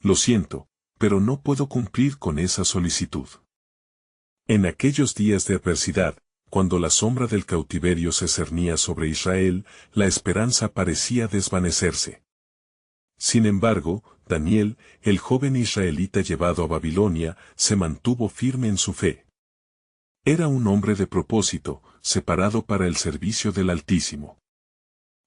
Lo siento, pero no puedo cumplir con esa solicitud. En aquellos días de adversidad, cuando la sombra del cautiverio se cernía sobre Israel, la esperanza parecía desvanecerse. Sin embargo, Daniel, el joven israelita llevado a Babilonia, se mantuvo firme en su fe. Era un hombre de propósito, separado para el servicio del Altísimo.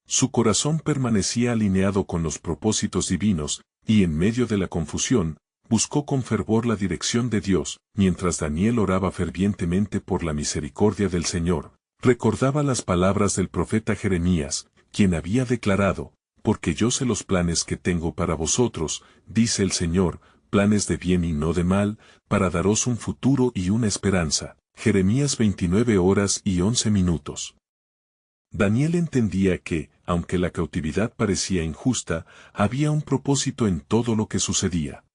Su corazón permanecía alineado con los propósitos divinos, y en medio de la confusión, buscó con fervor la dirección de Dios, mientras Daniel oraba fervientemente por la misericordia del Señor. Recordaba las palabras del profeta Jeremías, quien había declarado, porque yo sé los planes que tengo para vosotros, dice el Señor, planes de bien y no de mal, para daros un futuro y una esperanza. Jeremías 29:11. Daniel entendía que, aunque la cautividad parecía injusta, había un propósito en todo lo que sucedía.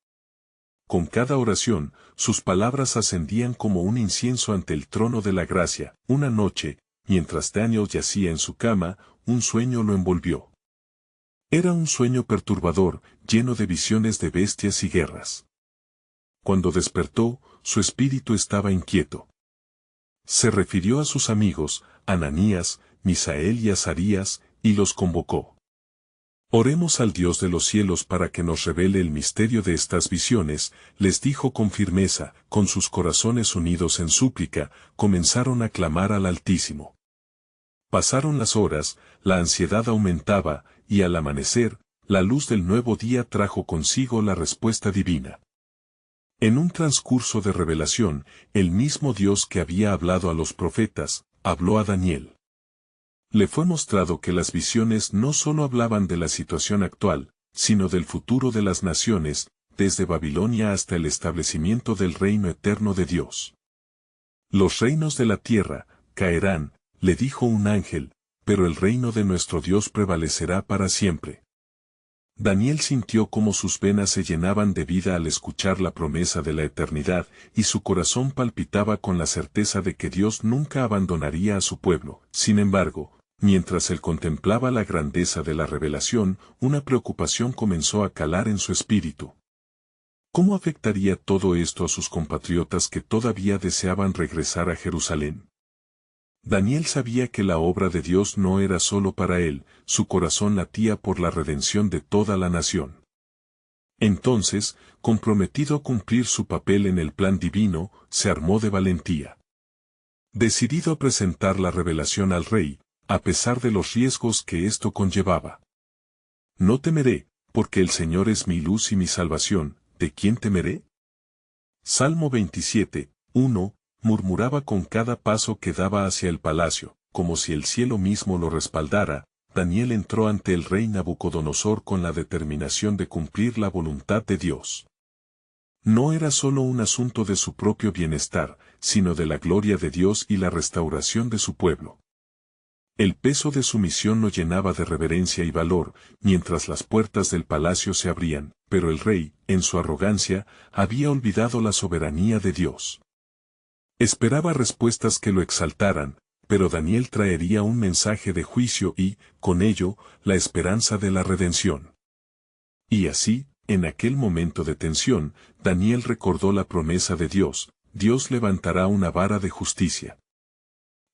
Con cada oración, sus palabras ascendían como un incienso ante el trono de la gracia. Una noche, mientras Daniel yacía en su cama, un sueño lo envolvió. Era un sueño perturbador, lleno de visiones de bestias y guerras. Cuando despertó, su espíritu estaba inquieto. Se refirió a sus amigos, Ananías, Misael y Azarías, y los convocó. Oremos al Dios de los cielos para que nos revele el misterio de estas visiones, les dijo con firmeza, con sus corazones unidos en súplica, comenzaron a clamar al Altísimo. Pasaron las horas, la ansiedad aumentaba, y al amanecer, la luz del nuevo día trajo consigo la respuesta divina. En un transcurso de revelación, el mismo Dios que había hablado a los profetas, habló a Daniel. Le fue mostrado que las visiones no solo hablaban de la situación actual, sino del futuro de las naciones, desde Babilonia hasta el establecimiento del reino eterno de Dios. Los reinos de la tierra caerán, le dijo un ángel, pero el reino de nuestro Dios prevalecerá para siempre. Daniel sintió cómo sus venas se llenaban de vida al escuchar la promesa de la eternidad, y su corazón palpitaba con la certeza de que Dios nunca abandonaría a su pueblo. Sin embargo, mientras él contemplaba la grandeza de la revelación, una preocupación comenzó a calar en su espíritu. ¿Cómo afectaría todo esto a sus compatriotas que todavía deseaban regresar a Jerusalén? Daniel sabía que la obra de Dios no era solo para él, su corazón latía por la redención de toda la nación. Entonces, comprometido a cumplir su papel en el plan divino, se armó de valentía. Decidido a presentar la revelación al rey, a pesar de los riesgos que esto conllevaba. No temeré, porque el Señor es mi luz y mi salvación, ¿de quién temeré? Salmo 27:1. Murmuraba con cada paso que daba hacia el palacio, como si el cielo mismo lo respaldara. Daniel entró ante el rey Nabucodonosor con la determinación de cumplir la voluntad de Dios. No era solo un asunto de su propio bienestar, sino de la gloria de Dios y la restauración de su pueblo. El peso de su misión lo llenaba de reverencia y valor, mientras las puertas del palacio se abrían, pero el rey, en su arrogancia, había olvidado la soberanía de Dios. Esperaba respuestas que lo exaltaran, pero Daniel traería un mensaje de juicio y, con ello, la esperanza de la redención. Y así, en aquel momento de tensión, Daniel recordó la promesa de Dios: Dios levantará una vara de justicia.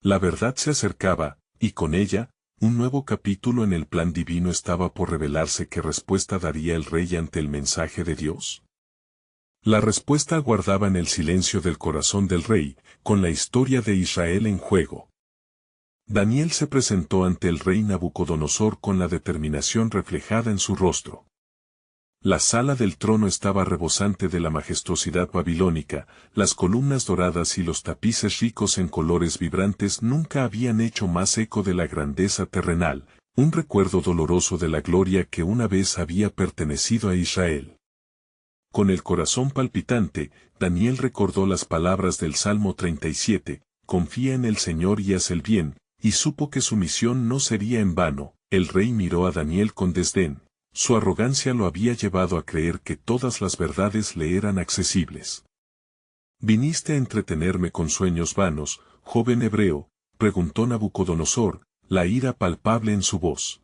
La verdad se acercaba, y con ella, un nuevo capítulo en el plan divino estaba por revelarse. ¿Qué respuesta daría el rey ante el mensaje de Dios? La respuesta aguardaba en el silencio del corazón del rey, con la historia de Israel en juego. Daniel se presentó ante el rey Nabucodonosor con la determinación reflejada en su rostro. La sala del trono estaba rebosante de la majestuosidad babilónica, las columnas doradas y los tapices ricos en colores vibrantes nunca habían hecho más eco de la grandeza terrenal, un recuerdo doloroso de la gloria que una vez había pertenecido a Israel. Con el corazón palpitante, Daniel recordó las palabras del Salmo 37, confía en el Señor y haz el bien, y supo que su misión no sería en vano. El rey miró a Daniel con desdén, su arrogancia lo había llevado a creer que todas las verdades le eran accesibles. ¿Viniste a entretenerme con sueños vanos, joven hebreo?, preguntó Nabucodonosor, la ira palpable en su voz.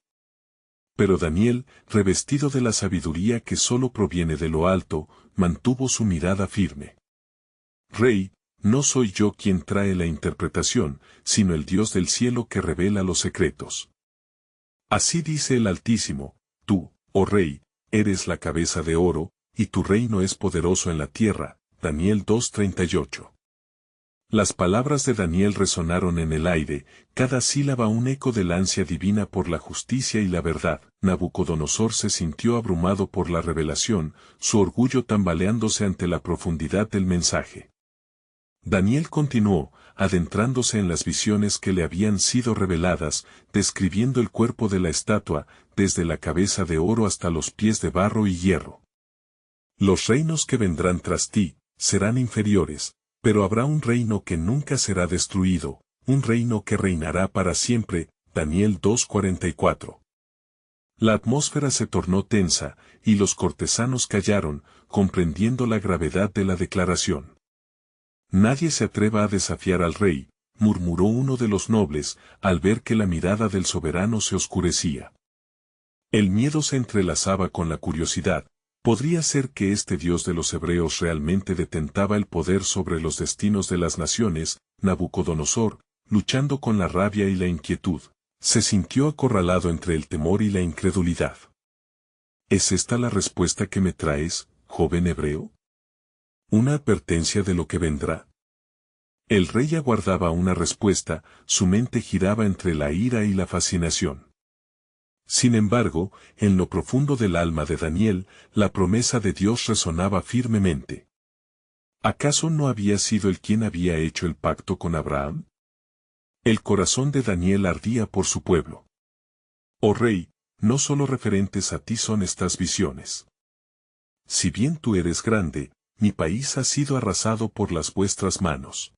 Pero Daniel, revestido de la sabiduría que solo proviene de lo alto, mantuvo su mirada firme. Rey, no soy yo quien trae la interpretación, sino el Dios del cielo que revela los secretos. Así dice el Altísimo, tú, oh Rey, eres la cabeza de oro, y tu reino es poderoso en la tierra. Daniel 2:38. Las palabras de Daniel resonaron en el aire, cada sílaba un eco del ansia divina por la justicia y la verdad. Nabucodonosor se sintió abrumado por la revelación, su orgullo tambaleándose ante la profundidad del mensaje. Daniel continuó, adentrándose en las visiones que le habían sido reveladas, describiendo el cuerpo de la estatua, desde la cabeza de oro hasta los pies de barro y hierro. Los reinos que vendrán tras ti, serán inferiores, pero habrá un reino que nunca será destruido, un reino que reinará para siempre. Daniel 2:44. La atmósfera se tornó tensa, y los cortesanos callaron, comprendiendo la gravedad de la declaración. Nadie se atreva a desafiar al rey, murmuró uno de los nobles, al ver que la mirada del soberano se oscurecía. El miedo se entrelazaba con la curiosidad. ¿Podría ser que este Dios de los hebreos realmente detentaba el poder sobre los destinos de las naciones? Nabucodonosor, luchando con la rabia y la inquietud, se sintió acorralado entre el temor y la incredulidad. ¿Es esta la respuesta que me traes, joven hebreo? ¿Una advertencia de lo que vendrá? El rey aguardaba una respuesta, su mente giraba entre la ira y la fascinación. Sin embargo, en lo profundo del alma de Daniel, la promesa de Dios resonaba firmemente. ¿Acaso no había sido él quien había hecho el pacto con Abraham? El corazón de Daniel ardía por su pueblo. Oh rey, no solo referentes a ti son estas visiones. Si bien tú eres grande, mi país ha sido arrasado por las vuestras manos.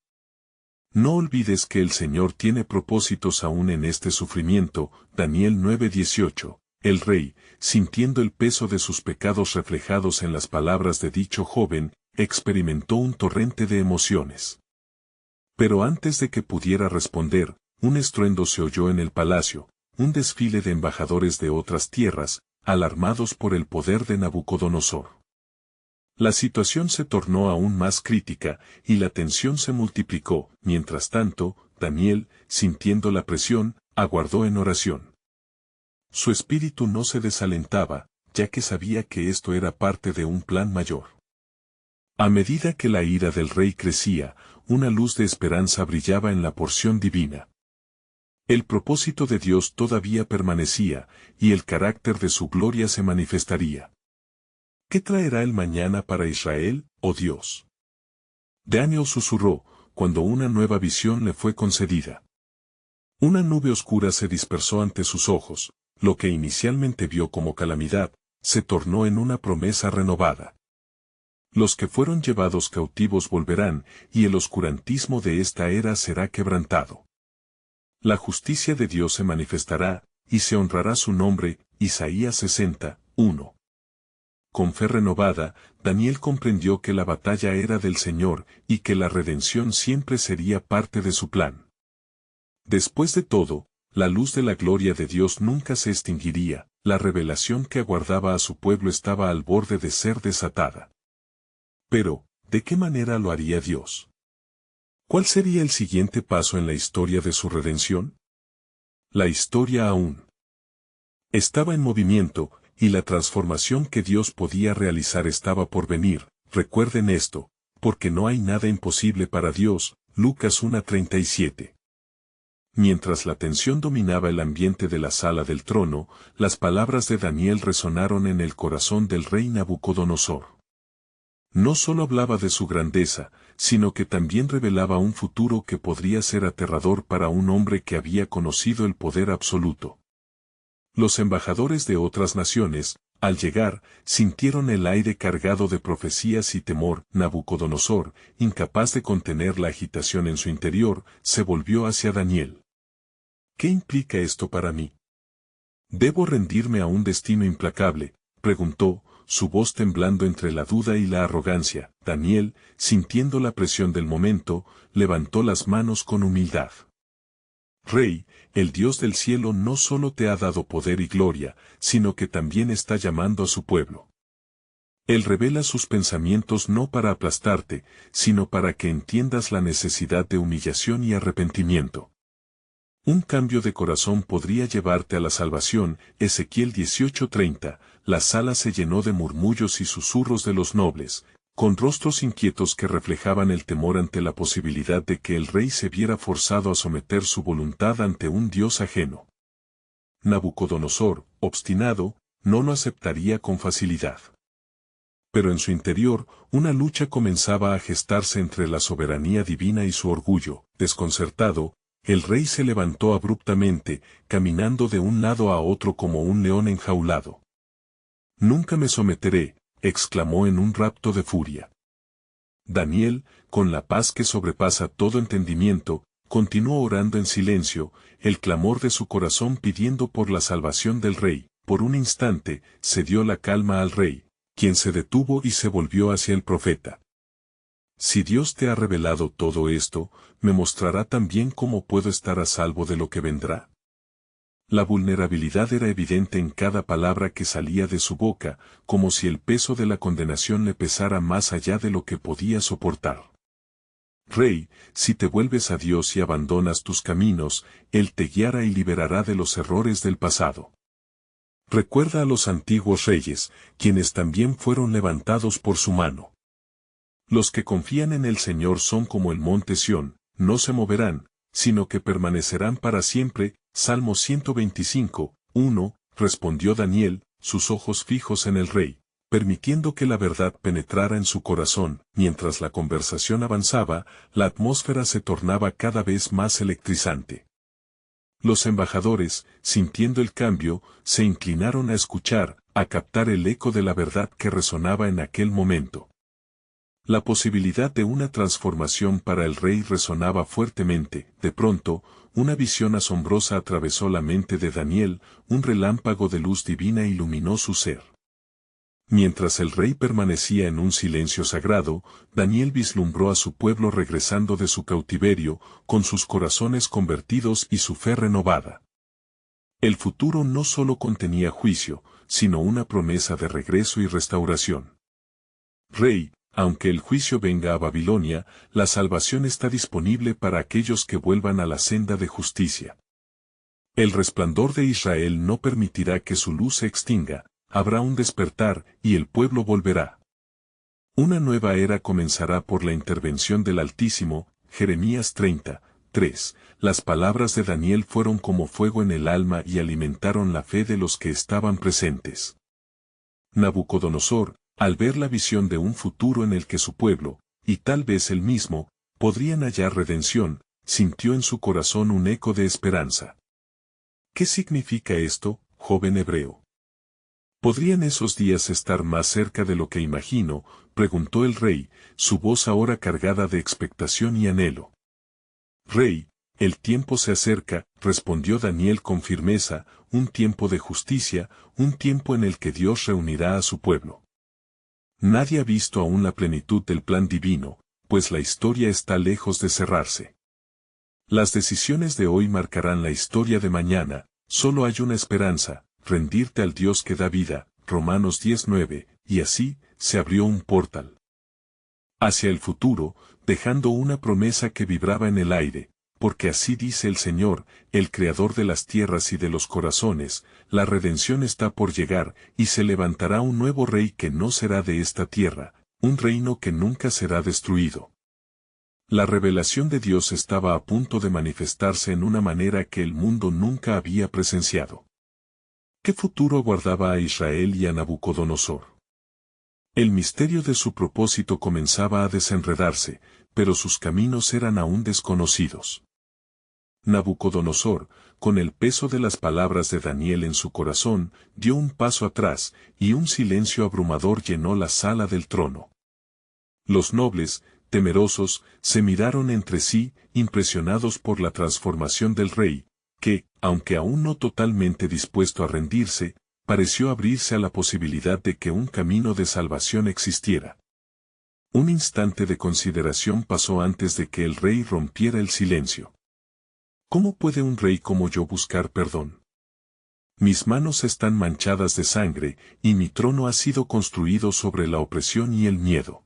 No olvides que el Señor tiene propósitos aún en este sufrimiento. Daniel 9:18. El rey, sintiendo el peso de sus pecados reflejados en las palabras de dicho joven, experimentó un torrente de emociones. Pero antes de que pudiera responder, un estruendo se oyó en el palacio, un desfile de embajadores de otras tierras, alarmados por el poder de Nabucodonosor. La situación se tornó aún más crítica, y la tensión se multiplicó. Mientras tanto, Daniel, sintiendo la presión, aguardó en oración. Su espíritu no se desalentaba, ya que sabía que esto era parte de un plan mayor. A medida que la ira del rey crecía, una luz de esperanza brillaba en la porción divina. El propósito de Dios todavía permanecía, y el carácter de su gloria se manifestaría. ¿Qué traerá el mañana para Israel, oh Dios? Daniel susurró, cuando una nueva visión le fue concedida. Una nube oscura se dispersó ante sus ojos, lo que inicialmente vio como calamidad, se tornó en una promesa renovada. Los que fueron llevados cautivos volverán, y el oscurantismo de esta era será quebrantado. La justicia de Dios se manifestará, y se honrará su nombre. Isaías 60:1. Con fe renovada, Daniel comprendió que la batalla era del Señor, y que la redención siempre sería parte de su plan. Después de todo, la luz de la gloria de Dios nunca se extinguiría, la revelación que aguardaba a su pueblo estaba al borde de ser desatada. Pero, ¿de qué manera lo haría Dios? ¿Cuál sería el siguiente paso en la historia de su redención? La historia aún estaba en movimiento, y la transformación que Dios podía realizar estaba por venir. Recuerden esto, porque no hay nada imposible para Dios. Lucas 1:37. Mientras la tensión dominaba el ambiente de la sala del trono, las palabras de Daniel resonaron en el corazón del rey Nabucodonosor. No solo hablaba de su grandeza, sino que también revelaba un futuro que podría ser aterrador para un hombre que había conocido el poder absoluto. Los embajadores de otras naciones, al llegar, sintieron el aire cargado de profecías y temor. Nabucodonosor, incapaz de contener la agitación en su interior, se volvió hacia Daniel. ¿Qué implica esto para mí? ¿Debo rendirme a un destino implacable?, preguntó, su voz temblando entre la duda y la arrogancia. Daniel, sintiendo la presión del momento, levantó las manos con humildad. Rey, el Dios del cielo no solo te ha dado poder y gloria, sino que también está llamando a su pueblo. Él revela sus pensamientos no para aplastarte, sino para que entiendas la necesidad de humillación y arrepentimiento. Un cambio de corazón podría llevarte a la salvación. Ezequiel 18:30, la sala se llenó de murmullos y susurros de los nobles, con rostros inquietos que reflejaban el temor ante la posibilidad de que el rey se viera forzado a someter su voluntad ante un dios ajeno. Nabucodonosor, obstinado, no lo aceptaría con facilidad. Pero en su interior, una lucha comenzaba a gestarse entre la soberanía divina y su orgullo. Desconcertado, el rey se levantó abruptamente, caminando de un lado a otro como un león enjaulado. «Nunca me someteré», exclamó en un rapto de furia. Daniel, con la paz que sobrepasa todo entendimiento, continuó orando en silencio, el clamor de su corazón pidiendo por la salvación del rey. Por un instante, se dio la calma al rey, quien se detuvo y se volvió hacia el profeta. «Si Dios te ha revelado todo esto, ¿me mostrará también cómo puedo estar a salvo de lo que vendrá?» La vulnerabilidad era evidente en cada palabra que salía de su boca, como si el peso de la condenación le pesara más allá de lo que podía soportar. «Rey, si te vuelves a Dios y abandonas tus caminos, Él te guiará y liberará de los errores del pasado. Recuerda a los antiguos reyes, quienes también fueron levantados por su mano. Los que confían en el Señor son como el monte Sión, no se moverán, sino que permanecerán para siempre». Salmo 125, 1, respondió Daniel, sus ojos fijos en el rey, permitiendo que la verdad penetrara en su corazón. Mientras la conversación avanzaba, la atmósfera se tornaba cada vez más electrizante. Los embajadores, sintiendo el cambio, se inclinaron a escuchar, a captar el eco de la verdad que resonaba en aquel momento. La posibilidad de una transformación para el rey resonaba fuertemente. De pronto, una visión asombrosa atravesó la mente de Daniel, un relámpago de luz divina iluminó su ser. Mientras el rey permanecía en un silencio sagrado, Daniel vislumbró a su pueblo regresando de su cautiverio, con sus corazones convertidos y su fe renovada. El futuro no solo contenía juicio, sino una promesa de regreso y restauración. «Rey, aunque el juicio venga a Babilonia, la salvación está disponible para aquellos que vuelvan a la senda de justicia. El resplandor de Israel no permitirá que su luz se extinga, habrá un despertar y el pueblo volverá. Una nueva era comenzará por la intervención del Altísimo». Jeremías 30, 3. Las palabras de Daniel fueron como fuego en el alma y alimentaron la fe de los que estaban presentes. Nabucodonosor, al ver la visión de un futuro en el que su pueblo, y tal vez él mismo, podrían hallar redención, sintió en su corazón un eco de esperanza. «¿Qué significa esto, joven hebreo? ¿Podrían esos días estar más cerca de lo que imagino?», preguntó el rey, su voz ahora cargada de expectación y anhelo. «Rey, el tiempo se acerca», respondió Daniel con firmeza, «un tiempo de justicia, un tiempo en el que Dios reunirá a su pueblo. Nadie ha visto aún la plenitud del plan divino, pues la historia está lejos de cerrarse. Las decisiones de hoy marcarán la historia de mañana. Solo hay una esperanza, rendirte al Dios que da vida». Romanos 19, y así, se abrió un portal hacia el futuro, dejando una promesa que vibraba en el aire, porque así dice el Señor, el Creador de las tierras y de los corazones: la redención está por llegar, y se levantará un nuevo rey que no será de esta tierra, un reino que nunca será destruido. La revelación de Dios estaba a punto de manifestarse en una manera que el mundo nunca había presenciado. ¿Qué futuro aguardaba a Israel y a Nabucodonosor? El misterio de su propósito comenzaba a desenredarse, pero sus caminos eran aún desconocidos. Nabucodonosor, con el peso de las palabras de Daniel en su corazón, dio un paso atrás, y un silencio abrumador llenó la sala del trono. Los nobles, temerosos, se miraron entre sí, impresionados por la transformación del rey, que, aunque aún no totalmente dispuesto a rendirse, pareció abrirse a la posibilidad de que un camino de salvación existiera. Un instante de consideración pasó antes de que el rey rompiera el silencio. ¿Cómo puede un rey como yo buscar perdón? Mis manos están manchadas de sangre, y mi trono ha sido construido sobre la opresión y el miedo.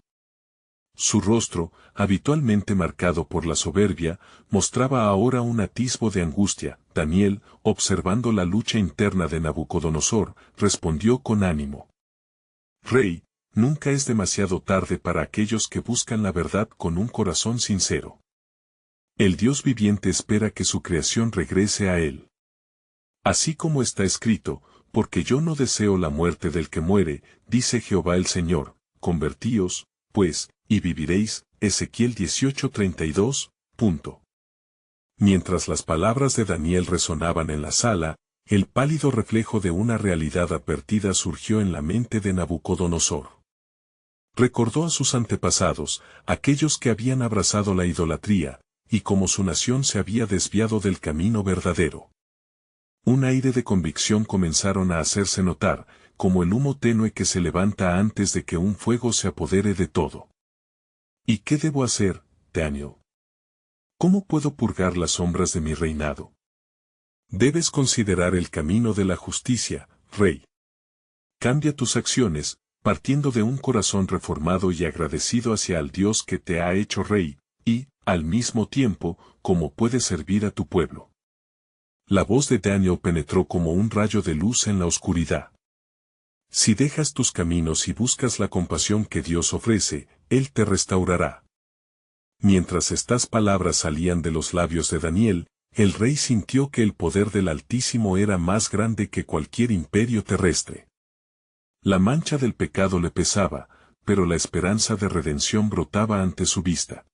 Su rostro, habitualmente marcado por la soberbia, mostraba ahora un atisbo de angustia. Daniel, observando la lucha interna de Nabucodonosor, respondió con ánimo: Rey, nunca es demasiado tarde para aquellos que buscan la verdad con un corazón sincero. El Dios viviente espera que su creación regrese a Él. Así como está escrito, porque yo no deseo la muerte del que muere, dice Jehová el Señor, convertíos, pues, y viviréis. Ezequiel 18:32. Mientras las palabras de Daniel resonaban en la sala, el pálido reflejo de una realidad advertida surgió en la mente de Nabucodonosor. Recordó a sus antepasados, aquellos que habían abrazado la idolatría, y cómo su nación se había desviado del camino verdadero. Un aire de convicción comenzaron a hacerse notar, como el humo tenue que se levanta antes de que un fuego se apodere de todo. ¿Y qué debo hacer, Daniel? ¿Cómo puedo purgar las sombras de mi reinado? Debes considerar el camino de la justicia, rey. Cambia tus acciones, partiendo de un corazón reformado y agradecido hacia el Dios que te ha hecho rey, y, al mismo tiempo, cómo puedes servir a tu pueblo. La voz de Daniel penetró como un rayo de luz en la oscuridad. Si dejas tus caminos y buscas la compasión que Dios ofrece, Él te restaurará. Mientras estas palabras salían de los labios de Daniel, el rey sintió que el poder del Altísimo era más grande que cualquier imperio terrestre. La mancha del pecado le pesaba, pero la esperanza de redención brotaba ante su vista.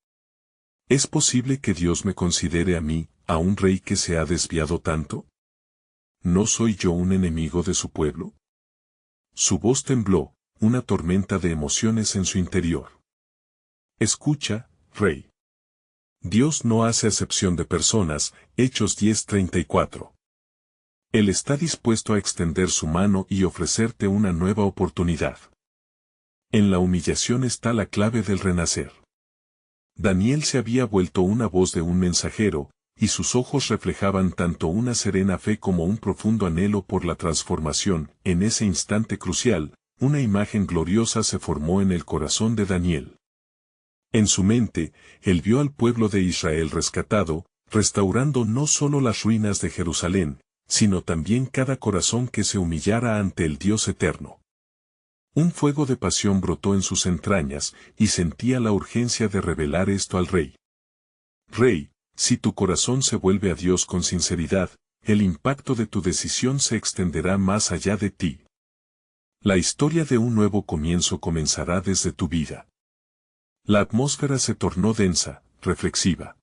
¿Es posible que Dios me considere a mí, a un rey que se ha desviado tanto? ¿No soy yo un enemigo de su pueblo? Su voz tembló, una tormenta de emociones en su interior. Escucha, rey. Dios no hace acepción de personas, Hechos 10:34. Él está dispuesto a extender su mano y ofrecerte una nueva oportunidad. En la humillación está la clave del renacer. Daniel se había vuelto una voz de un mensajero, y sus ojos reflejaban tanto una serena fe como un profundo anhelo por la transformación. En ese instante crucial, una imagen gloriosa se formó en el corazón de Daniel. En su mente, él vio al pueblo de Israel rescatado, restaurando no solo las ruinas de Jerusalén, sino también cada corazón que se humillara ante el Dios eterno. Un fuego de pasión brotó en sus entrañas, y sentía la urgencia de revelar esto al rey. Rey, si tu corazón se vuelve a Dios con sinceridad, el impacto de tu decisión se extenderá más allá de ti. La historia de un nuevo comienzo comenzará desde tu vida. La atmósfera se tornó densa, reflexiva.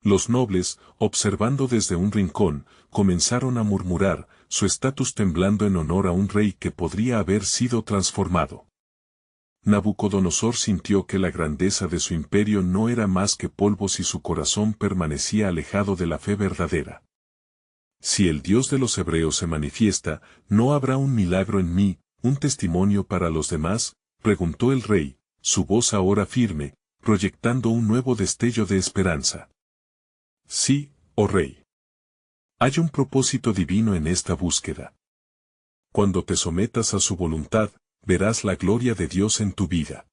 Los nobles, observando desde un rincón, comenzaron a murmurar, su estatus temblando en honor a un rey que podría haber sido transformado. Nabucodonosor sintió que la grandeza de su imperio no era más que polvo si su corazón permanecía alejado de la fe verdadera. Si el Dios de los hebreos se manifiesta, ¿no habrá un milagro en mí, un testimonio para los demás?, preguntó el rey, su voz ahora firme, proyectando un nuevo destello de esperanza. Sí, oh rey. Hay un propósito divino en esta búsqueda. Cuando te sometas a su voluntad, verás la gloria de Dios en tu vida.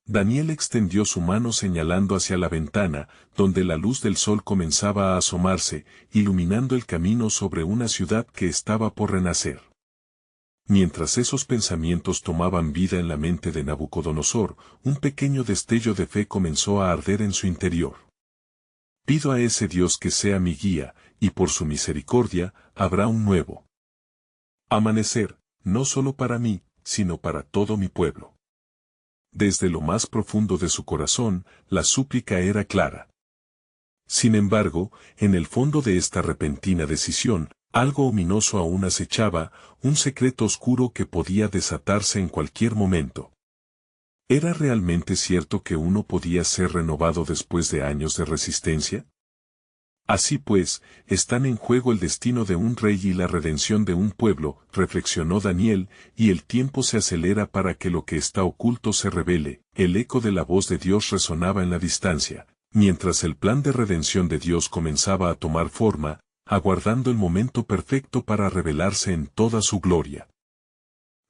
Daniel extendió su mano señalando hacia la ventana, donde la luz del sol comenzaba a asomarse, iluminando el camino sobre una ciudad que estaba por renacer. Mientras esos pensamientos tomaban vida en la mente de Nabucodonosor, un pequeño destello de fe comenzó a arder en su interior. Pido a ese Dios que sea mi guía, y por su misericordia, habrá un nuevo amanecer, no solo para mí, sino para todo mi pueblo. Desde lo más profundo de su corazón, la súplica era clara. Sin embargo, en el fondo de esta repentina decisión, algo ominoso aún acechaba, un secreto oscuro que podía desatarse en cualquier momento. ¿Era realmente cierto que uno podía ser renovado después de años de resistencia? Así pues, están en juego el destino de un rey y la redención de un pueblo, reflexionó Daniel, y el tiempo se acelera para que lo que está oculto se revele. El eco de la voz de Dios resonaba en la distancia. mientras el plan de redención de Dios comenzaba a tomar forma, aguardando el momento perfecto para revelarse en toda su gloria.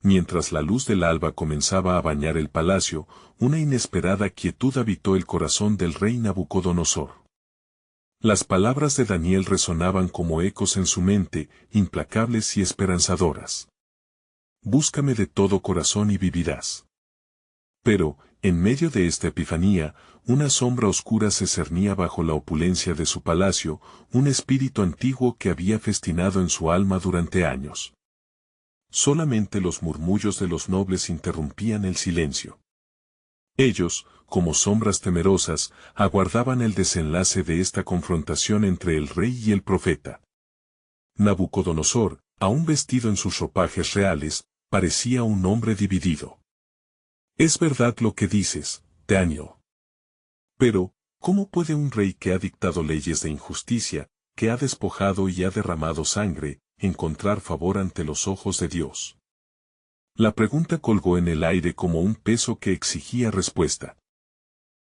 Mientras la luz del alba comenzaba a bañar el palacio, una inesperada quietud habitó el corazón del rey Nabucodonosor. Las palabras de Daniel resonaban como ecos en su mente, implacables y esperanzadoras. Búscame de todo corazón y vivirás. Pero, en medio de esta epifanía, una sombra oscura se cernía bajo la opulencia de su palacio, un espíritu antiguo que había festinado en su alma durante años. Solamente los murmullos de los nobles interrumpían el silencio. Ellos, como sombras temerosas, aguardaban el desenlace de esta confrontación entre el rey y el profeta. Nabucodonosor, aún vestido en sus ropajes reales, parecía un hombre dividido. Es verdad lo que dices, Daniel. Pero, ¿cómo puede un rey que ha dictado leyes de injusticia, que ha despojado y ha derramado sangre, encontrar favor ante los ojos de Dios? La pregunta colgó en el aire como un peso que exigía respuesta.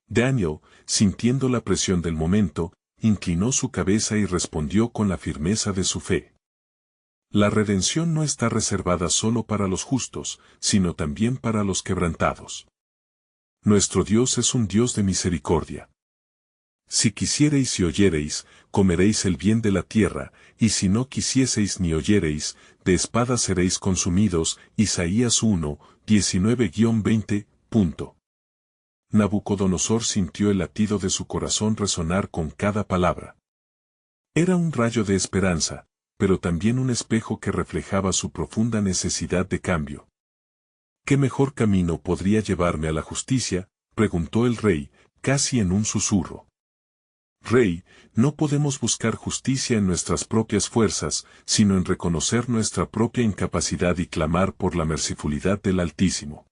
Daniel, sintiendo la presión del momento, inclinó su cabeza y respondió con la firmeza de su fe. La redención no está reservada solo para los justos, sino también para los quebrantados. Nuestro Dios es un Dios de misericordia. Si quisiereis y oyereis, comeréis el bien de la tierra, y si no quisieseis ni oyereis, de espada seréis consumidos. Isaías 1, 19-20. Nabucodonosor sintió el latido de su corazón resonar con cada palabra. Era un rayo de esperanza, pero también un espejo que reflejaba su profunda necesidad de cambio. ¿Qué mejor camino podría llevarme a la justicia?, preguntó el rey, casi en un susurro. Rey, no podemos buscar justicia en nuestras propias fuerzas, sino en reconocer nuestra propia incapacidad y clamar por la mercifulidad del Altísimo.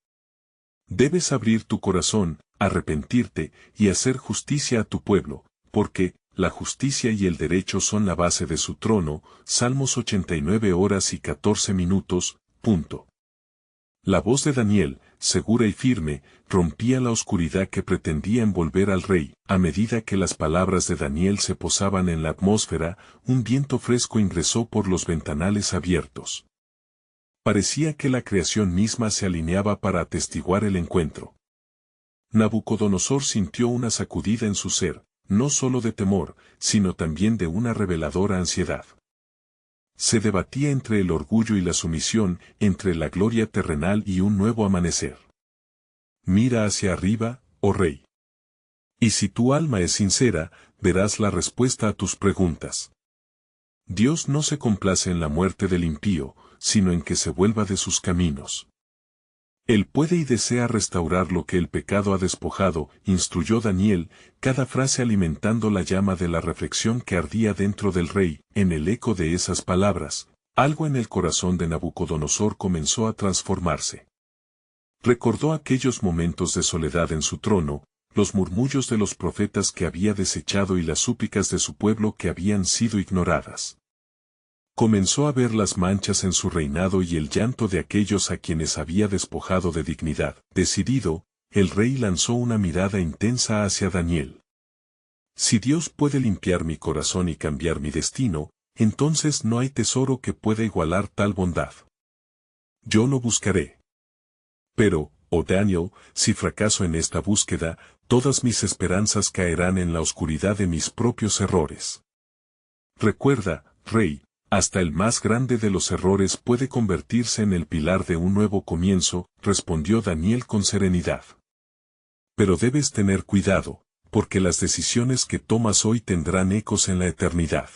Debes abrir tu corazón, arrepentirte y hacer justicia a tu pueblo, porque la justicia y el derecho son la base de su trono. Salmos 89 horas y 14 minutos. La voz de Daniel, segura y firme, rompía la oscuridad que pretendía envolver al rey. A medida que las palabras de Daniel se posaban en la atmósfera, un viento fresco ingresó por los ventanales abiertos. Parecía que la creación misma se alineaba para atestiguar el encuentro. Nabucodonosor sintió una sacudida en su ser, no solo de temor, sino también de una reveladora ansiedad. Se debatía entre el orgullo y la sumisión, entre la gloria terrenal y un nuevo amanecer. Mira hacia arriba, oh rey. Y si tu alma es sincera, verás la respuesta a tus preguntas. Dios no se complace en la muerte del impío, sino en que se vuelva de sus caminos. Él puede y desea restaurar lo que el pecado ha despojado, instruyó Daniel, cada frase alimentando la llama de la reflexión que ardía dentro del rey. En el eco de esas palabras, algo en el corazón de Nabucodonosor comenzó a transformarse. Recordó aquellos momentos de soledad en su trono, los murmullos de los profetas que había desechado y las súplicas de su pueblo que habían sido ignoradas. Comenzó a ver las manchas en su reinado y el llanto de aquellos a quienes había despojado de dignidad. Decidido, el rey lanzó una mirada intensa hacia Daniel. Si Dios puede limpiar mi corazón y cambiar mi destino, entonces no hay tesoro que pueda igualar tal bondad. Yo lo buscaré. Pero, oh Daniel, si fracaso en esta búsqueda, todas mis esperanzas caerán en la oscuridad de mis propios errores. Recuerda, rey, hasta el más grande de los errores puede convertirse en el pilar de un nuevo comienzo, respondió Daniel con serenidad. Pero debes tener cuidado, porque las decisiones que tomas hoy tendrán ecos en la eternidad.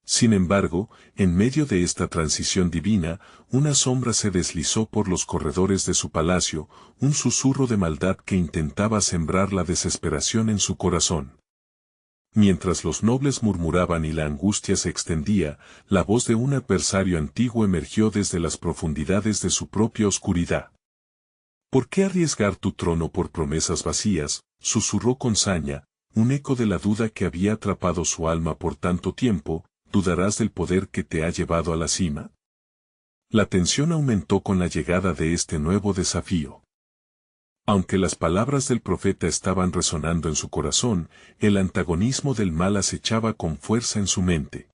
Sin embargo, en medio de esta transición divina, una sombra se deslizó por los corredores de su palacio, un susurro de maldad que intentaba sembrar la desesperación en su corazón. Mientras los nobles murmuraban y la angustia se extendía, la voz de un adversario antiguo emergió desde las profundidades de su propia oscuridad. ¿Por qué arriesgar tu trono por promesas vacías?, susurró con saña, un eco de la duda que había atrapado su alma por tanto tiempo. ¿Dudarás del poder que te ha llevado a la cima? La tensión aumentó con la llegada de este nuevo desafío. Aunque las palabras del profeta estaban resonando en su corazón, el antagonismo del mal acechaba con fuerza en su mente.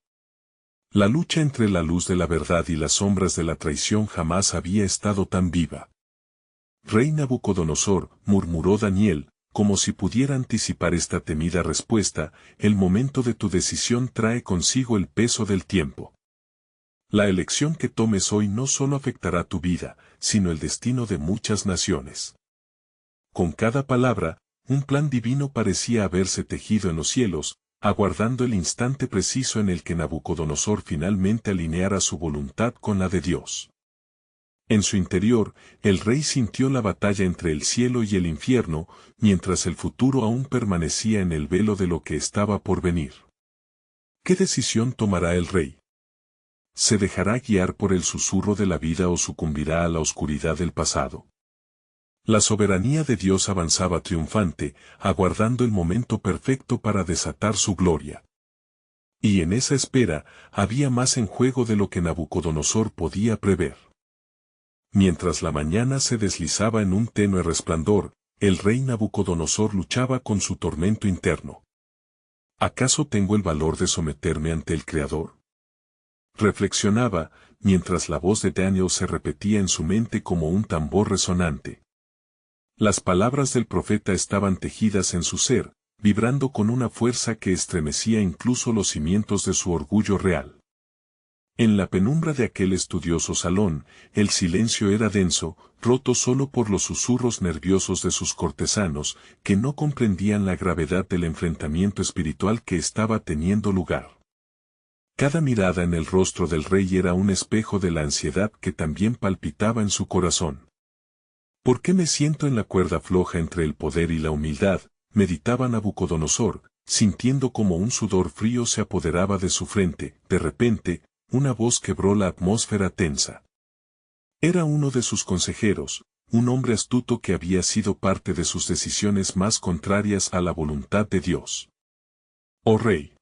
La lucha entre la luz de la verdad y las sombras de la traición jamás había estado tan viva. Rey Nabucodonosor, murmuró Daniel, como si pudiera anticipar esta temida respuesta, el momento de tu decisión trae consigo el peso del tiempo. La elección que tomes hoy no solo afectará tu vida, sino el destino de muchas naciones. Con cada palabra, un plan divino parecía haberse tejido en los cielos, aguardando el instante preciso en el que Nabucodonosor finalmente alineara su voluntad con la de Dios. En su interior, el rey sintió la batalla entre el cielo y el infierno, mientras el futuro aún permanecía en el velo de lo que estaba por venir. ¿Qué decisión tomará el rey? ¿Se dejará guiar por el susurro de la vida o sucumbirá a la oscuridad del pasado? La soberanía de Dios avanzaba triunfante, aguardando el momento perfecto para desatar su gloria. Y en esa espera, había más en juego de lo que Nabucodonosor podía prever. Mientras la mañana se deslizaba en un tenue resplandor, el rey Nabucodonosor luchaba con su tormento interno. ¿Acaso tengo el valor de someterme ante el Creador? Reflexionaba, mientras la voz de Daniel se repetía en su mente como un tambor resonante. Las palabras del profeta estaban tejidas en su ser, vibrando con una fuerza que estremecía incluso los cimientos de su orgullo real. En la penumbra de aquel estudioso salón, el silencio era denso, roto solo por los susurros nerviosos de sus cortesanos, que no comprendían la gravedad del enfrentamiento espiritual que estaba teniendo lugar. Cada mirada en el rostro del rey era un espejo de la ansiedad que también palpitaba en su corazón. ¿Por qué me siento en la cuerda floja entre el poder y la humildad?, meditaba Nabucodonosor, sintiendo como un sudor frío se apoderaba de su frente. De repente, una voz quebró la atmósfera tensa. Era uno de sus consejeros, un hombre astuto que había sido parte de sus decisiones más contrarias a la voluntad de Dios. Oh rey,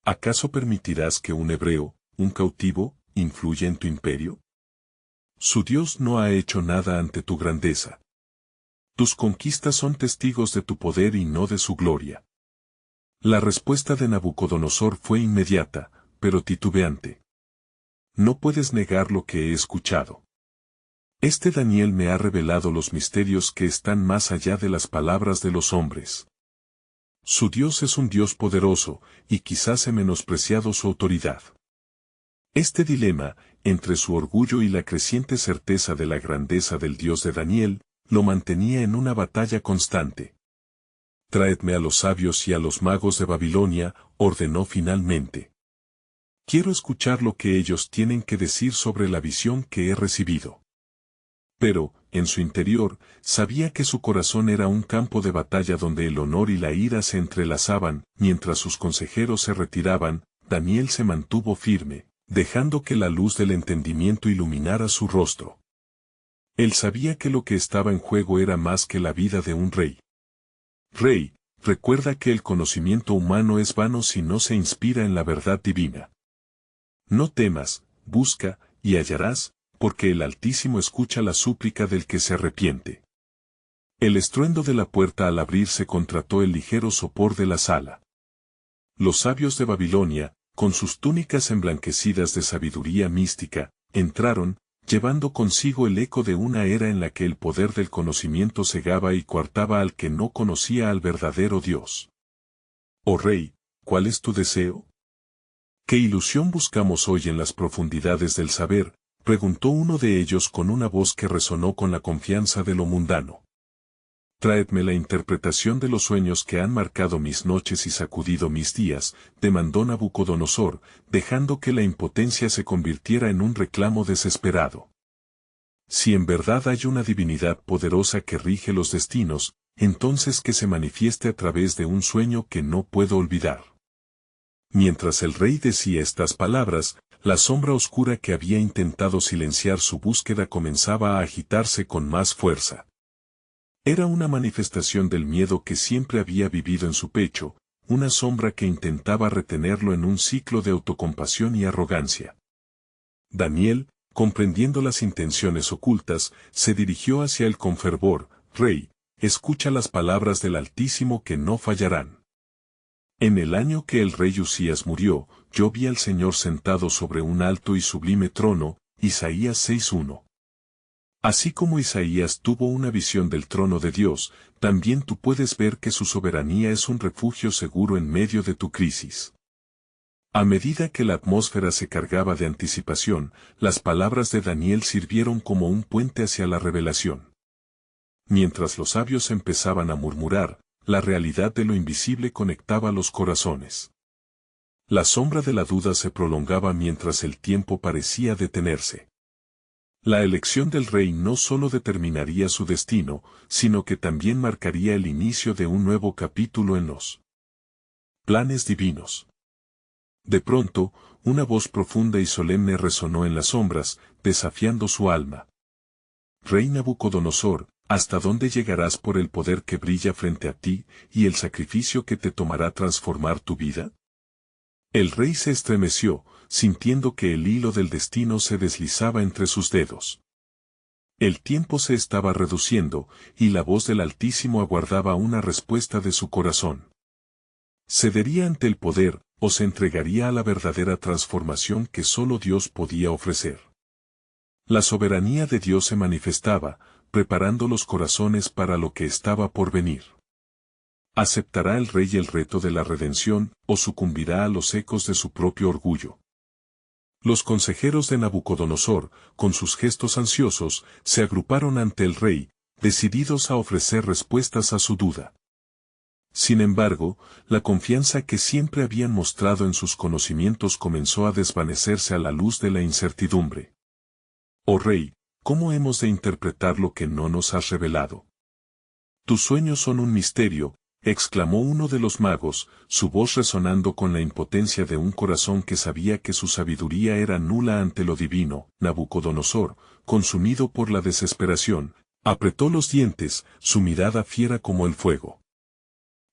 ¿acaso permitirás que un hebreo, un cautivo, influya en tu imperio? Su Dios no ha hecho nada ante tu grandeza. Tus conquistas son testigos de tu poder y no de su gloria. La respuesta de Nabucodonosor fue inmediata, pero titubeante. No puedes negar lo que he escuchado. Este Daniel me ha revelado los misterios que están más allá de las palabras de los hombres. Su Dios es un Dios poderoso, y quizás he menospreciado su autoridad. Este dilema, entre su orgullo y la creciente certeza de la grandeza del Dios de Daniel, lo mantenía en una batalla constante. Traedme a los sabios y a los magos de Babilonia, ordenó finalmente. Quiero escuchar lo que ellos tienen que decir sobre la visión que he recibido. Pero, en su interior, sabía que su corazón era un campo de batalla donde el honor y la ira se entrelazaban. Mientras sus consejeros se retiraban, Daniel se mantuvo firme, dejando que la luz del entendimiento iluminara su rostro. Él sabía que lo que estaba en juego era más que la vida de un rey. Rey, recuerda que el conocimiento humano es vano si no se inspira en la verdad divina. No temas, busca, y hallarás, porque el Altísimo escucha la súplica del que se arrepiente. El estruendo de la puerta al abrirse contrató el ligero sopor de la sala. Los sabios de Babilonia, con sus túnicas emblanquecidas de sabiduría mística, entraron, llevando consigo el eco de una era en la que el poder del conocimiento cegaba y coartaba al que no conocía al verdadero Dios. Oh Rey, ¿cuál es tu deseo? ¿Qué ilusión buscamos hoy en las profundidades del saber?, preguntó uno de ellos con una voz que resonó con la confianza de lo mundano. Traedme la interpretación de los sueños que han marcado mis noches y sacudido mis días, demandó Nabucodonosor, dejando que la impotencia se convirtiera en un reclamo desesperado. Si en verdad hay una divinidad poderosa que rige los destinos, entonces que se manifieste a través de un sueño que no puedo olvidar. Mientras el rey decía estas palabras, la sombra oscura que había intentado silenciar su búsqueda comenzaba a agitarse con más fuerza. Era una manifestación del miedo que siempre había vivido en su pecho, una sombra que intentaba retenerlo en un ciclo de autocompasión y arrogancia. Daniel, comprendiendo las intenciones ocultas, se dirigió hacia él con fervor. Rey, escucha las palabras del Altísimo que no fallarán. En el año que el rey Usías murió, yo vi al Señor sentado sobre un alto y sublime trono, Isaías 6:1. Así como Isaías tuvo una visión del trono de Dios, también tú puedes ver que su soberanía es un refugio seguro en medio de tu crisis. A medida que la atmósfera se cargaba de anticipación, las palabras de Daniel sirvieron como un puente hacia la revelación. Mientras los sabios empezaban a murmurar, la realidad de lo invisible conectaba los corazones. La sombra de la duda se prolongaba mientras el tiempo parecía detenerse. La elección del rey no solo determinaría su destino, sino que también marcaría el inicio de un nuevo capítulo en los planes divinos. De pronto, una voz profunda y solemne resonó en las sombras, desafiando su alma. Rey Nabucodonosor, ¿hasta dónde llegarás por el poder que brilla frente a ti y el sacrificio que te tomará transformar tu vida? El rey se estremeció, sintiendo que el hilo del destino se deslizaba entre sus dedos. El tiempo se estaba reduciendo, y la voz del Altísimo aguardaba una respuesta de su corazón. ¿Cedería ante el poder, o se entregaría a la verdadera transformación que solo Dios podía ofrecer? La soberanía de Dios se manifestaba, preparando los corazones para lo que estaba por venir. ¿Aceptará el rey el reto de la redención, o sucumbirá a los ecos de su propio orgullo? Los consejeros de Nabucodonosor, con sus gestos ansiosos, se agruparon ante el rey, decididos a ofrecer respuestas a su duda. Sin embargo, la confianza que siempre habían mostrado en sus conocimientos comenzó a desvanecerse a la luz de la incertidumbre. Oh rey, ¿cómo hemos de interpretar lo que no nos has revelado? Tus sueños son un misterio, exclamó uno de los magos, su voz resonando con la impotencia de un corazón que sabía que su sabiduría era nula ante lo divino. Nabucodonosor, consumido por la desesperación, apretó los dientes, su mirada fiera como el fuego.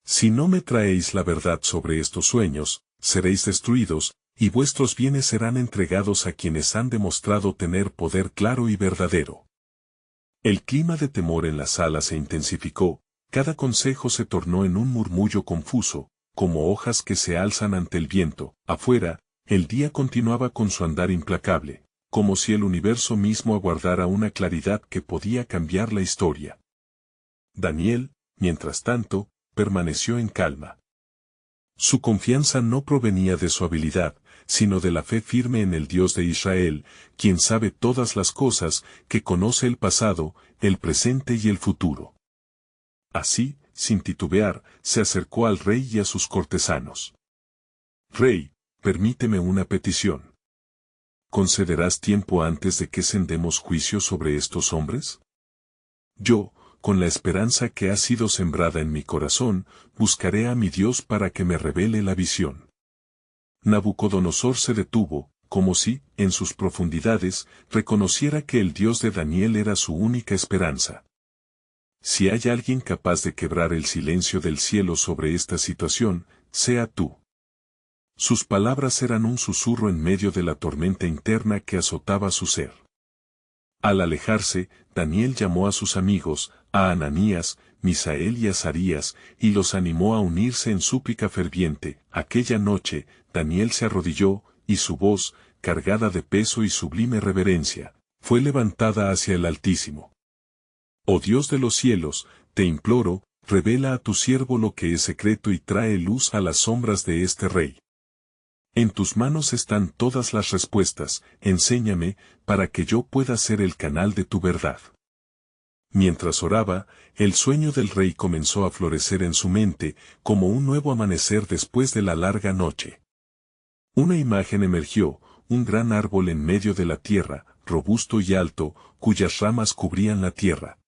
Si no me traéis la verdad sobre estos sueños, seréis destruidos, y vuestros bienes serán entregados a quienes han demostrado tener poder claro y verdadero. El clima de temor en la sala se intensificó, cada consejo se tornó en un murmullo confuso, como hojas que se alzan ante el viento. Afuera, el día continuaba con su andar implacable, como si el universo mismo aguardara una claridad que podía cambiar la historia. Daniel, mientras tanto, permaneció en calma. Su confianza no provenía de su habilidad, sino de la fe firme en el Dios de Israel, quien sabe todas las cosas, que conoce el pasado, el presente y el futuro. Así, sin titubear, se acercó al rey y a sus cortesanos. Rey, permíteme una petición. ¿Concederás tiempo antes de que sendemos juicio sobre estos hombres? Yo, con la esperanza que ha sido sembrada en mi corazón, buscaré a mi Dios para que me revele la visión. Nabucodonosor se detuvo, como si, en sus profundidades, reconociera que el Dios de Daniel era su única esperanza. Si hay alguien capaz de quebrar el silencio del cielo sobre esta situación, sea tú. Sus palabras eran un susurro en medio de la tormenta interna que azotaba su ser. Al alejarse, Daniel llamó a sus amigos, a Ananías, Misael y Azarías, y los animó a unirse en súplica ferviente. Aquella noche, Daniel se arrodilló, y su voz, cargada de peso y sublime reverencia, fue levantada hacia el Altísimo. Oh Dios de los cielos, te imploro, revela a tu siervo lo que es secreto y trae luz a las sombras de este rey. En tus manos están todas las respuestas, enséñame, para que yo pueda ser el canal de tu verdad. Mientras oraba, el sueño del rey comenzó a florecer en su mente, como un nuevo amanecer después de la larga noche. Una imagen emergió, un gran árbol en medio de la tierra, robusto y alto, cuyas ramas cubrían la tierra.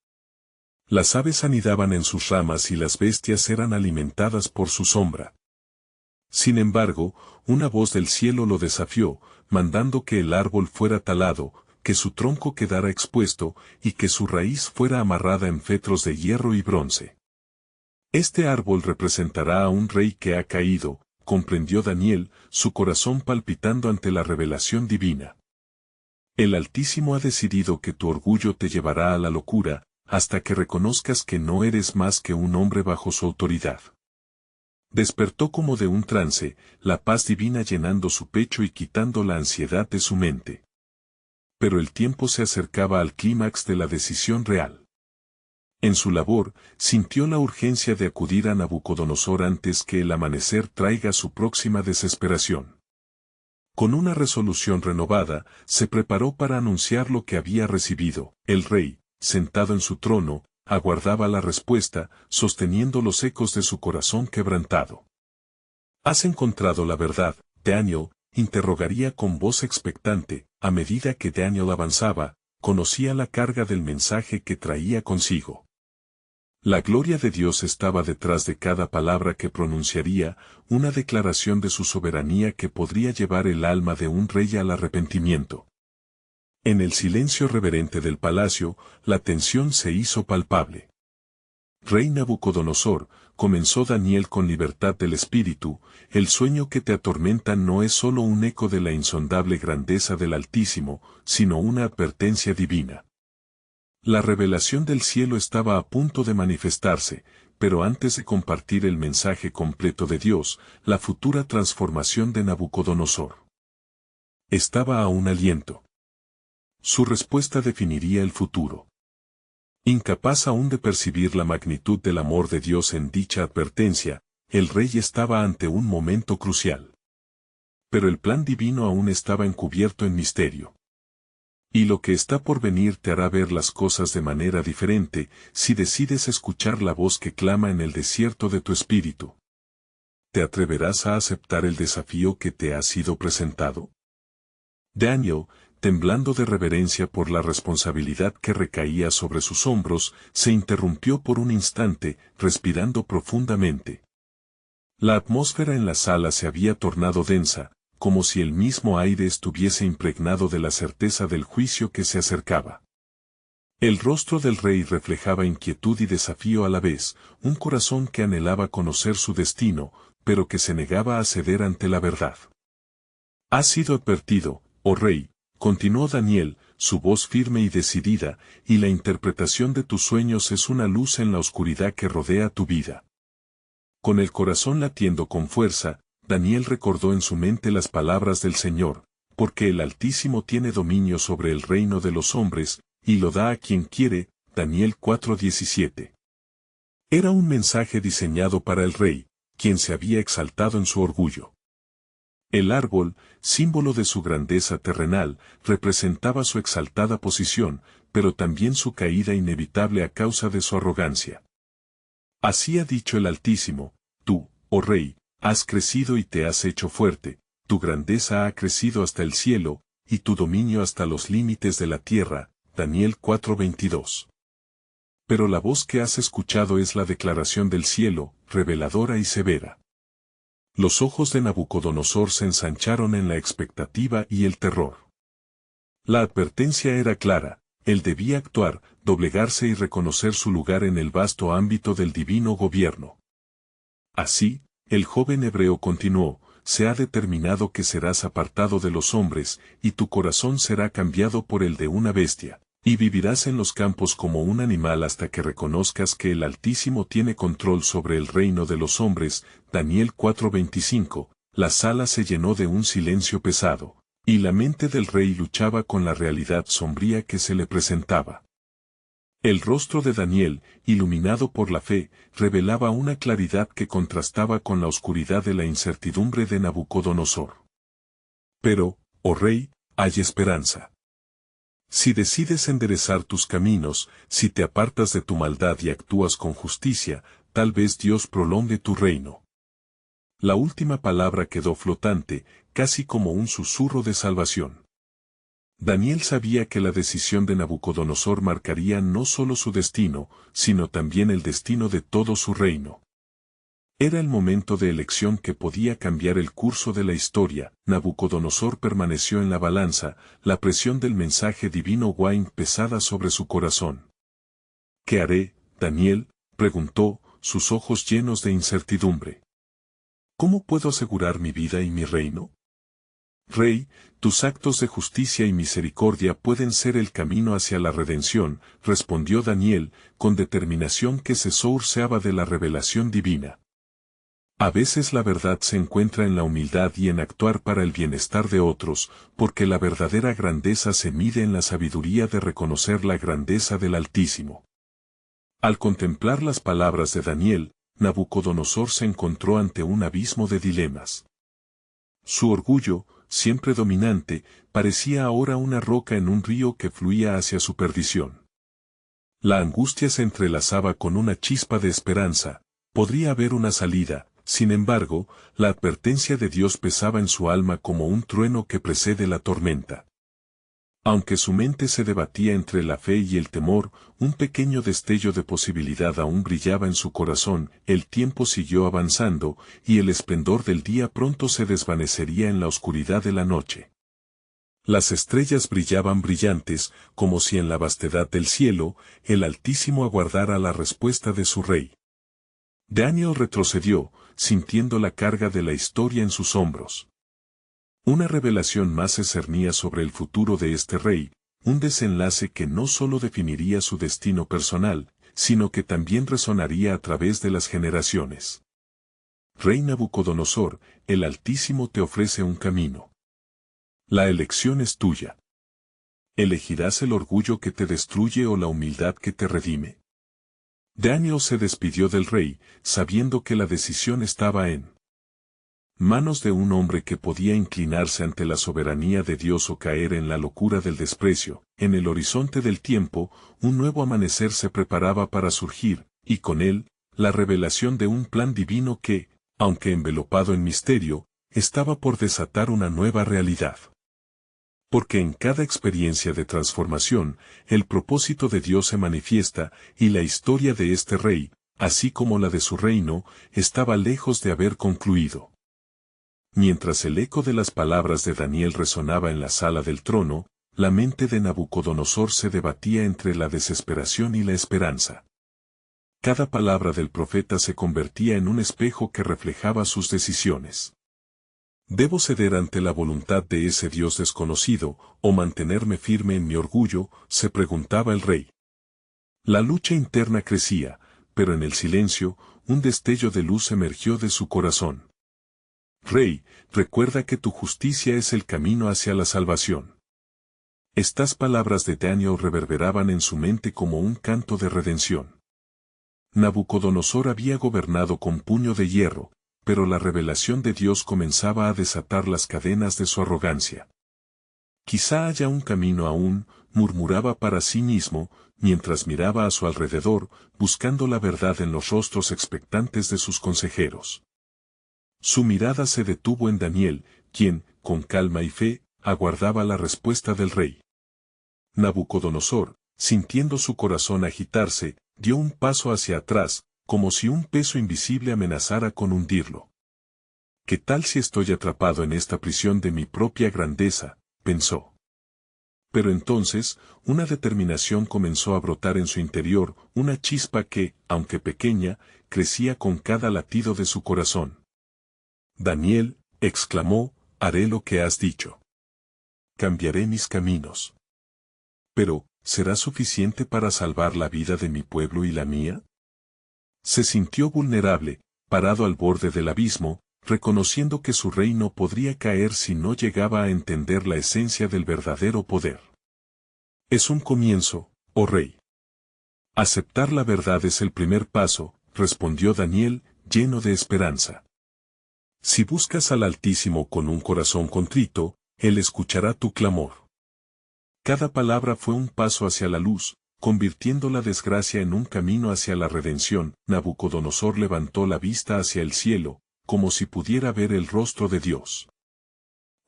Las aves anidaban en sus ramas y las bestias eran alimentadas por su sombra. Sin embargo, una voz del cielo lo desafió, mandando que el árbol fuera talado, que su tronco quedara expuesto, y que su raíz fuera amarrada en fetros de hierro y bronce. Este árbol representará a un rey que ha caído, comprendió Daniel, su corazón palpitando ante la revelación divina. El Altísimo ha decidido que tu orgullo te llevará a la locura, hasta que reconozcas que no eres más que un hombre bajo su autoridad. Despertó como de un trance, la paz divina llenando su pecho y quitando la ansiedad de su mente. Pero el tiempo se acercaba al clímax de la decisión real. En su labor, sintió la urgencia de acudir a Nabucodonosor antes que el amanecer traiga su próxima desesperación. Con una resolución renovada, se preparó para anunciar lo que había recibido. El rey, sentado en su trono, aguardaba la respuesta, sosteniendo los ecos de su corazón quebrantado. ¿Has encontrado la verdad, Daniel?, interrogaría con voz expectante. A medida que Daniel avanzaba, conocía la carga del mensaje que traía consigo. La gloria de Dios estaba detrás de cada palabra que pronunciaría, una declaración de su soberanía que podría llevar el alma de un rey al arrepentimiento. En el silencio reverente del palacio, la tensión se hizo palpable. Rey Nabucodonosor, comenzó Daniel con libertad del espíritu, el sueño que te atormenta no es solo un eco de la insondable grandeza del Altísimo, sino una advertencia divina. La revelación del cielo estaba a punto de manifestarse, pero antes de compartir el mensaje completo de Dios, la futura transformación de Nabucodonosor estaba a un aliento. Su respuesta definiría el futuro. Incapaz aún de percibir la magnitud del amor de Dios en dicha advertencia, el rey estaba ante un momento crucial. Pero el plan divino aún estaba encubierto en misterio. Y lo que está por venir te hará ver las cosas de manera diferente, si decides escuchar la voz que clama en el desierto de tu espíritu. ¿Te atreverás a aceptar el desafío que te ha sido presentado? Daniel, temblando de reverencia por la responsabilidad que recaía sobre sus hombros, se interrumpió por un instante, respirando profundamente. La atmósfera en la sala se había tornado densa, como si el mismo aire estuviese impregnado de la certeza del juicio que se acercaba. El rostro del rey reflejaba inquietud y desafío a la vez, un corazón que anhelaba conocer su destino, pero que se negaba a ceder ante la verdad. «Has sido advertido, oh rey», continuó Daniel, su voz firme y decidida, «y la interpretación de tus sueños es una luz en la oscuridad que rodea tu vida». Con el corazón latiendo con fuerza, Daniel recordó en su mente las palabras del Señor, porque el Altísimo tiene dominio sobre el reino de los hombres, y lo da a quien quiere. Daniel 4:17. Era un mensaje diseñado para el rey, quien se había exaltado en su orgullo. El árbol, símbolo de su grandeza terrenal, representaba su exaltada posición, pero también su caída inevitable a causa de su arrogancia. Así ha dicho el Altísimo: tú, oh rey, has crecido y te has hecho fuerte, tu grandeza ha crecido hasta el cielo, y tu dominio hasta los límites de la tierra. Daniel 4:22. Pero la voz que has escuchado es la declaración del cielo, reveladora y severa. Los ojos de Nabucodonosor se ensancharon en la expectativa y el terror. La advertencia era clara: él debía actuar, doblegarse y reconocer su lugar en el vasto ámbito del divino gobierno. Así, el joven hebreo continuó: se ha determinado que serás apartado de los hombres, y tu corazón será cambiado por el de una bestia, y vivirás en los campos como un animal hasta que reconozcas que el Altísimo tiene control sobre el reino de los hombres. Daniel 4:25. La sala se llenó de un silencio pesado, y la mente del rey luchaba con la realidad sombría que se le presentaba. El rostro de Daniel, iluminado por la fe, revelaba una claridad que contrastaba con la oscuridad de la incertidumbre de Nabucodonosor. Pero, oh rey, hay esperanza. Si decides enderezar tus caminos, si te apartas de tu maldad y actúas con justicia, tal vez Dios prolongue tu reino. La última palabra quedó flotante, casi como un susurro de salvación. Daniel sabía que la decisión de Nabucodonosor marcaría no solo su destino, sino también el destino de todo su reino. Era el momento de elección que podía cambiar el curso de la historia. Nabucodonosor permaneció en la balanza, la presión del mensaje divino Wayne pesada sobre su corazón. ¿Qué haré, Daniel?, preguntó, sus ojos llenos de incertidumbre. ¿Cómo puedo asegurar mi vida y mi reino? Rey, tus actos de justicia y misericordia pueden ser el camino hacia la redención, respondió Daniel, con determinación que se sourceaba de la revelación divina. A veces la verdad se encuentra en la humildad y en actuar para el bienestar de otros, porque la verdadera grandeza se mide en la sabiduría de reconocer la grandeza del Altísimo. Al contemplar las palabras de Daniel, Nabucodonosor se encontró ante un abismo de dilemas. Su orgullo, siempre dominante, parecía ahora una roca en un río que fluía hacia su perdición. La angustia se entrelazaba con una chispa de esperanza, podría haber una salida, sin embargo, la advertencia de Dios pesaba en su alma como un trueno que precede la tormenta. Aunque su mente se debatía entre la fe y el temor, un pequeño destello de posibilidad aún brillaba en su corazón, el tiempo siguió avanzando, y el esplendor del día pronto se desvanecería en la oscuridad de la noche. Las estrellas brillaban brillantes, como si en la vastedad del cielo, el Altísimo aguardara la respuesta de su rey. Daniel retrocedió, sintiendo la carga de la historia en sus hombros. Una revelación más se cernía sobre el futuro de este rey, un desenlace que no solo definiría su destino personal, sino que también resonaría a través de las generaciones. Rey Nabucodonosor, el Altísimo te ofrece un camino. La elección es tuya. ¿Elegirás el orgullo que te destruye o la humildad que te redime? Daniel se despidió del rey, sabiendo que la decisión estaba en manos de un hombre que podía inclinarse ante la soberanía de Dios o caer en la locura del desprecio. En el horizonte del tiempo, un nuevo amanecer se preparaba para surgir, y con él, la revelación de un plan divino que, aunque envelopado en misterio, estaba por desatar una nueva realidad. Porque en cada experiencia de transformación, el propósito de Dios se manifiesta, y la historia de este rey, así como la de su reino, estaba lejos de haber concluido. Mientras el eco de las palabras de Daniel resonaba en la sala del trono, la mente de Nabucodonosor se debatía entre la desesperación y la esperanza. Cada palabra del profeta se convertía en un espejo que reflejaba sus decisiones. ¿Debo ceder ante la voluntad de ese Dios desconocido, o mantenerme firme en mi orgullo?, se preguntaba el rey. La lucha interna crecía, pero en el silencio, un destello de luz emergió de su corazón. Rey, recuerda que tu justicia es el camino hacia la salvación. Estas palabras de Daniel reverberaban en su mente como un canto de redención. Nabucodonosor había gobernado con puño de hierro, pero la revelación de Dios comenzaba a desatar las cadenas de su arrogancia. Quizá haya un camino aún, murmuraba para sí mismo, mientras miraba a su alrededor, buscando la verdad en los rostros expectantes de sus consejeros. Su mirada se detuvo en Daniel, quien, con calma y fe, aguardaba la respuesta del rey. Nabucodonosor, sintiendo su corazón agitarse, dio un paso hacia atrás, como si un peso invisible amenazara con hundirlo. ¿Qué tal si estoy atrapado en esta prisión de mi propia grandeza?, pensó. Pero entonces, una determinación comenzó a brotar en su interior, una chispa que, aunque pequeña, crecía con cada latido de su corazón. Daniel, exclamó, haré lo que has dicho. Cambiaré mis caminos. Pero, ¿será suficiente para salvar la vida de mi pueblo y la mía? Se sintió vulnerable, parado al borde del abismo, reconociendo que su reino podría caer si no llegaba a entender la esencia del verdadero poder. Es un comienzo, oh rey. Aceptar la verdad es el primer paso, respondió Daniel, lleno de esperanza. Si buscas al Altísimo con un corazón contrito, Él escuchará tu clamor. Cada palabra fue un paso hacia la luz, convirtiendo la desgracia en un camino hacia la redención. Nabucodonosor levantó la vista hacia el cielo, como si pudiera ver el rostro de Dios.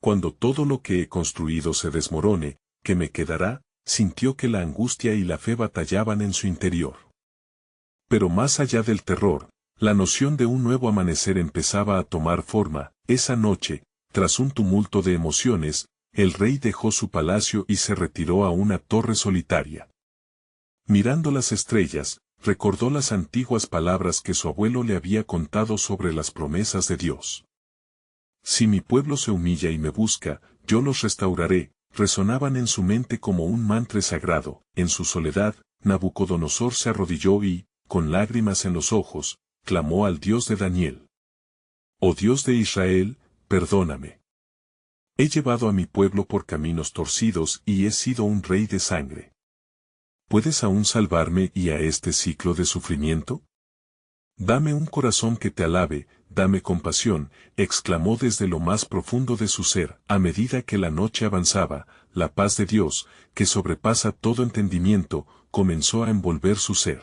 Cuando todo lo que he construido se desmorone, ¿qué me quedará? Sintió que la angustia y la fe batallaban en su interior. Pero más allá del terror, la noción de un nuevo amanecer empezaba a tomar forma. Esa noche, tras un tumulto de emociones, el rey dejó su palacio y se retiró a una torre solitaria. Mirando las estrellas, recordó las antiguas palabras que su abuelo le había contado sobre las promesas de Dios. Si mi pueblo se humilla y me busca, yo los restauraré, resonaban en su mente como un mantra sagrado. En su soledad, Nabucodonosor se arrodilló y, con lágrimas en los ojos, clamó al Dios de Daniel. Oh Dios de Israel, perdóname. He llevado a mi pueblo por caminos torcidos y he sido un rey de sangre. ¿Puedes aún salvarme y a este ciclo de sufrimiento? Dame un corazón que te alabe, dame compasión, exclamó desde lo más profundo de su ser. A medida que la noche avanzaba, la paz de Dios, que sobrepasa todo entendimiento, comenzó a envolver su ser.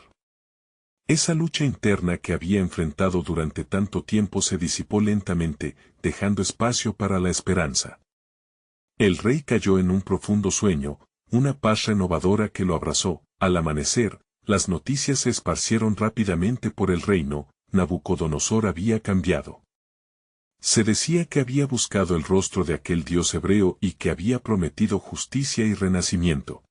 Esa lucha interna que había enfrentado durante tanto tiempo se disipó lentamente, dejando espacio para la esperanza. El rey cayó en un profundo sueño, una paz renovadora que lo abrazó. Al amanecer, las noticias se esparcieron rápidamente por el reino. Nabucodonosor había cambiado. Se decía que había buscado el rostro de aquel Dios hebreo y que había prometido justicia y renacimiento.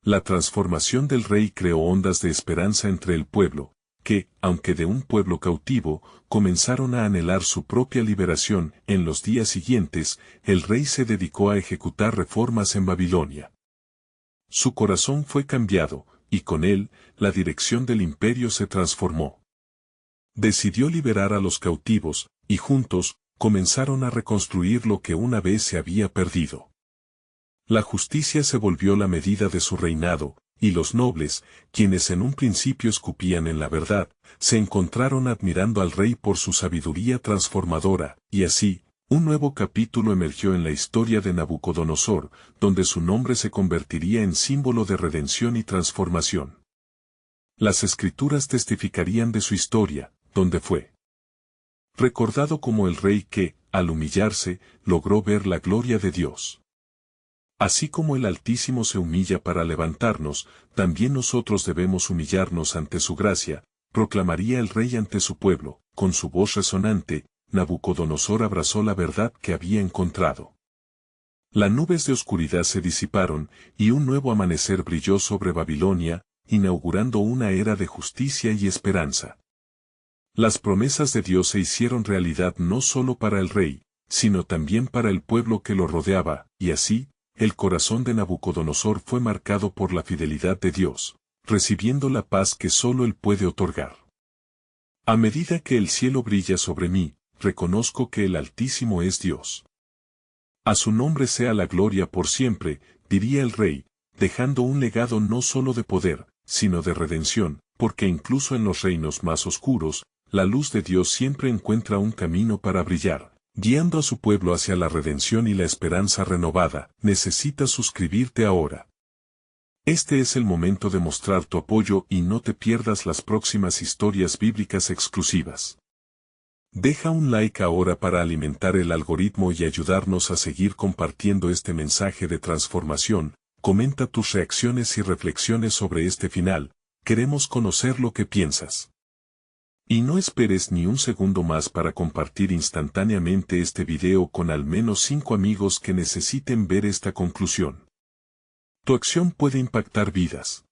La transformación del rey creó ondas de esperanza entre el pueblo, que, aunque de un pueblo cautivo, comenzaron a anhelar su propia liberación. En los días siguientes, el rey se dedicó a ejecutar reformas en Babilonia. Su corazón fue cambiado, y con él, la dirección del imperio se transformó. Decidió liberar a los cautivos, y juntos, comenzaron a reconstruir lo que una vez se había perdido. La justicia se volvió la medida de su reinado, y los nobles, quienes en un principio escupían en la verdad, se encontraron admirando al rey por su sabiduría transformadora, y así, un nuevo capítulo emergió en la historia de Nabucodonosor, donde su nombre se convertiría en símbolo de redención y transformación. Las escrituras testificarían de su historia, donde fue recordado como el rey que, al humillarse, logró ver la gloria de Dios. Así como el Altísimo se humilla para levantarnos, también nosotros debemos humillarnos ante su gracia, proclamaría el rey ante su pueblo. Con su voz resonante, Nabucodonosor abrazó la verdad que había encontrado. Las nubes de oscuridad se disiparon, y un nuevo amanecer brilló sobre Babilonia, inaugurando una era de justicia y esperanza. Las promesas de Dios se hicieron realidad no solo para el rey, sino también para el pueblo que lo rodeaba, y así, el corazón de Nabucodonosor fue marcado por la fidelidad de Dios, recibiendo la paz que solo Él puede otorgar. A medida que el cielo brilla sobre mí, reconozco que el Altísimo es Dios. A su nombre sea la gloria por siempre, diría el rey, dejando un legado no solo de poder, sino de redención, porque incluso en los reinos más oscuros, la luz de Dios siempre encuentra un camino para brillar, guiando a su pueblo hacia la redención y la esperanza renovada. Necesitas suscribirte ahora. Este es el momento de mostrar tu apoyo y no te pierdas las próximas historias bíblicas exclusivas. Deja un like ahora para alimentar el algoritmo y ayudarnos a seguir compartiendo este mensaje de transformación. Comenta tus reacciones y reflexiones sobre este final, queremos conocer lo que piensas. Y no esperes ni un segundo más para compartir instantáneamente este video con al menos 5 amigos que necesiten ver esta conclusión. Tu acción puede impactar vidas.